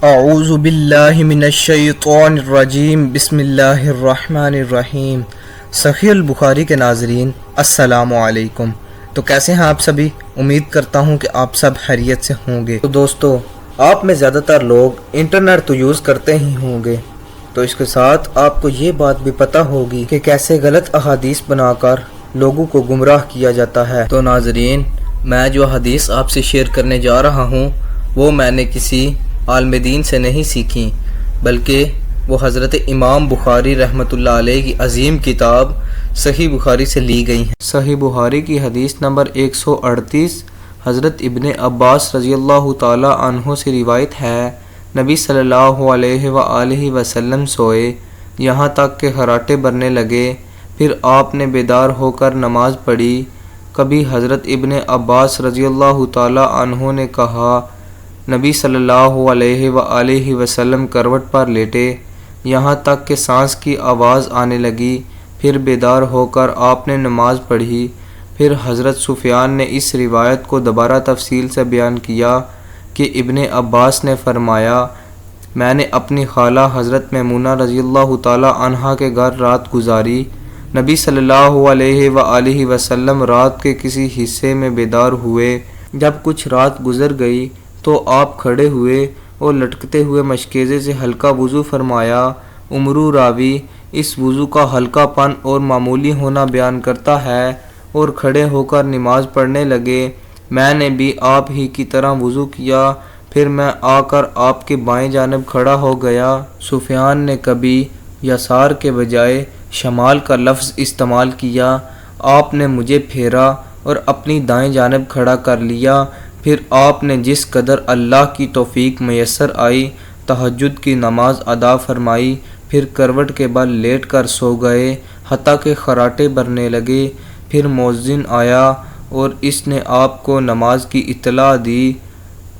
اعوذ باللہ من الشیطان الرجیم بسم اللہ الرحمن الرحیم۔ صحیح البخاری کے ناظرین السلام علیکم۔ تو کیسے ہیں آپ سبھی؟ امید کرتا ہوں کہ آپ سب خیریت سے ہوں گے۔ تو دوستو، آپ میں زیادہ تر لوگ انٹرنیٹ تو یوز کرتے ہی ہوں گے، تو اس کے ساتھ آپ کو یہ بات بھی پتہ ہوگی کہ کیسے غلط احادیث بنا کر لوگوں کو گمراہ کیا جاتا ہے۔ تو ناظرین، میں جو حدیث آپ سے شیئر کرنے جا رہا ہوں وہ میں نے کسی عالم دین سے نہیں سیکھی، بلکہ وہ حضرت امام بخاری رحمۃ اللہ علیہ کی عظیم کتاب صحیح بخاری سے لی گئی ہیں۔ صحیح بخاری کی حدیث نمبر 138 حضرت ابن عباس رضی اللہ تعالی عنہ سے روایت ہے، نبی صلی اللہ علیہ وآلہ وسلم سوئے یہاں تک کہ خراٹے برنے لگے، پھر آپ نے بیدار ہو کر نماز پڑھی۔ کبھی حضرت ابن عباس رضی اللہ تعالی عنہ نے کہا، نبی صلی اللہ علیہ وآلہ وسلم کروٹ پر لیٹے یہاں تک کہ سانس کی آواز آنے لگی، پھر بیدار ہو کر آپ نے نماز پڑھی۔ پھر حضرت سفیان نے اس روایت کو دوبارہ تفصیل سے بیان کیا کہ ابن عباس نے فرمایا، میں نے اپنی خالہ حضرت میمونہ رضی اللہ تعالی عنہا کے گھر رات گزاری۔ نبی صلی اللہ علیہ وآلہ وسلم رات کے کسی حصے میں بیدار ہوئے۔ جب کچھ رات گزر گئی تو آپ کھڑے ہوئے اور لٹکتے ہوئے مشکیزے سے ہلکا وضو فرمایا۔ عمرو راوی اس وضو کا ہلکا پن اور معمولی ہونا بیان کرتا ہے، اور کھڑے ہو کر نماز پڑھنے لگے۔ میں نے بھی آپ ہی کی طرح وضو کیا، پھر میں آ کر آپ کے بائیں جانب کھڑا ہو گیا۔ سفیان نے کبھی یسار کے بجائے شمال کا لفظ استعمال کیا۔ آپ نے مجھے پھیرا اور اپنی دائیں جانب کھڑا کر لیا۔ پھر آپ نے جس قدر اللہ کی توفیق میسر آئی تہجد کی نماز ادا فرمائی، پھر کروٹ کے بل لیٹ کر سو گئے حتیٰ کہ خراٹے برنے لگے۔ پھر مؤذن آیا اور اس نے آپ کو نماز کی اطلاع دی۔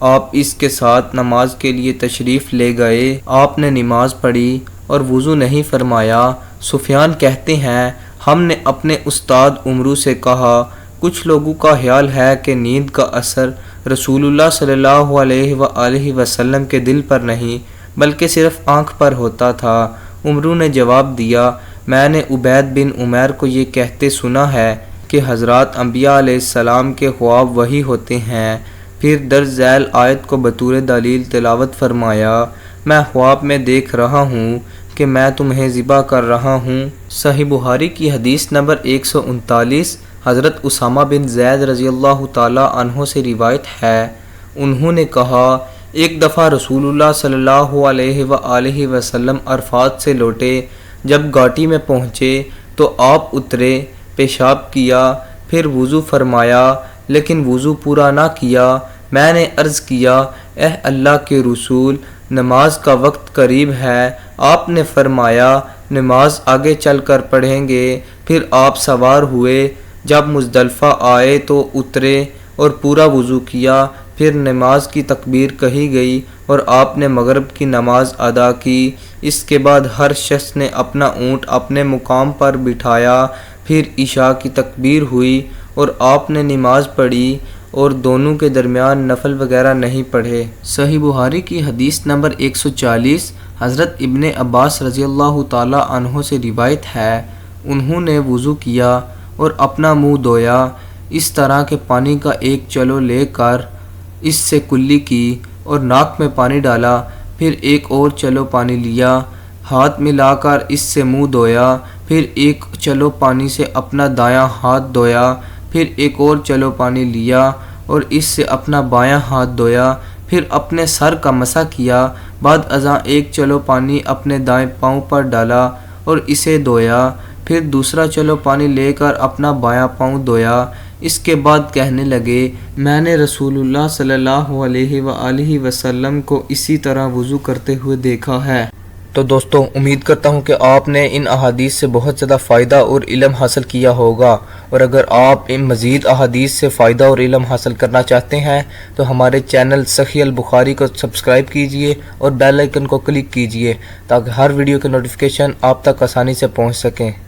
آپ اس کے ساتھ نماز کے لیے تشریف لے گئے۔ آپ نے نماز پڑھی اور وضو نہیں فرمایا۔ سفیان کہتے ہیں، ہم نے اپنے استاد عمرو سے کہا، کچھ لوگوں کا خیال ہے کہ نیند کا اثر رسول اللہ صلی اللہ علیہ وآلہ وسلم کے دل پر نہیں بلکہ صرف آنکھ پر ہوتا تھا۔ عمرو نے جواب دیا، میں نے عبید بن عمیر کو یہ کہتے سنا ہے کہ حضرات انبیاء علیہ السلام کے خواب وہی ہوتے ہیں۔ پھر درج ذیل آیت کو بطور دلیل تلاوت فرمایا، میں خواب میں دیکھ رہا ہوں کہ میں تمہیں ذبح کر رہا ہوں۔ صحیح بخاری کی حدیث نمبر 139 حضرت اسامہ بن زید رضی اللہ تعالی عنہ سے روایت ہے، انہوں نے کہا، ایک دفعہ رسول اللہ صلی اللہ علیہ وآلہ وسلم عرفات سے لوٹے۔ جب گھاٹی میں پہنچے تو آپ اترے، پیشاب کیا، پھر وضو فرمایا، لیکن وضو پورا نہ کیا۔ میں نے عرض کیا، اے اللہ کے رسول، نماز کا وقت قریب ہے۔ آپ نے فرمایا، نماز آگے چل کر پڑھیں گے۔ پھر آپ سوار ہوئے، جب مزدلفہ آئے تو اترے اور پورا وضو کیا۔ پھر نماز کی تکبیر کہی گئی اور آپ نے مغرب کی نماز ادا کی۔ اس کے بعد ہر شخص نے اپنا اونٹ اپنے مقام پر بٹھایا۔ پھر عشاء کی تکبیر ہوئی اور آپ نے نماز پڑھی اور دونوں کے درمیان نفل وغیرہ نہیں پڑھے۔ صحیح بخاری کی حدیث نمبر 140 حضرت ابن عباس رضی اللہ تعالی عنہ سے روایت ہے، انہوں نے وضو کیا اور اپنا منہ دھویا، اس طرح کہ پانی کا ایک چلو لے کر اس سے کلی کی اور ناک میں پانی ڈالا، پھر ایک اور چلو پانی لیا، ہاتھ ملا کر اس سے منہ دھویا، پھر ایک چلو پانی سے اپنا دایاں ہاتھ دھویا، پھر ایک اور چلو پانی لیا اور اس سے اپنا بایاں ہاتھ دھویا، پھر اپنے سر کا مسح کیا، بعد ازاں ایک چلو پانی اپنے دائیں پاؤں پر ڈالا اور اسے دھویا، پھر دوسرا چلو پانی لے کر اپنا بایاں پاؤں دھویا۔ اس کے بعد کہنے لگے، میں نے رسول اللہ صلی اللہ علیہ وآلہ وسلم کو اسی طرح وضو کرتے ہوئے دیکھا ہے۔ تو دوستو، امید کرتا ہوں کہ آپ نے ان احادیث سے بہت زیادہ فائدہ اور علم حاصل کیا ہوگا، اور اگر آپ ان مزید احادیث سے فائدہ اور علم حاصل کرنا چاہتے ہیں تو ہمارے چینل صحیح البخاری کو سبسکرائب کیجئے اور بیل آئیکن کو کلک کیجئے تاکہ ہر ویڈیو کے نوٹیفیکیشن آپ تک آسانی سے پہنچ سکیں۔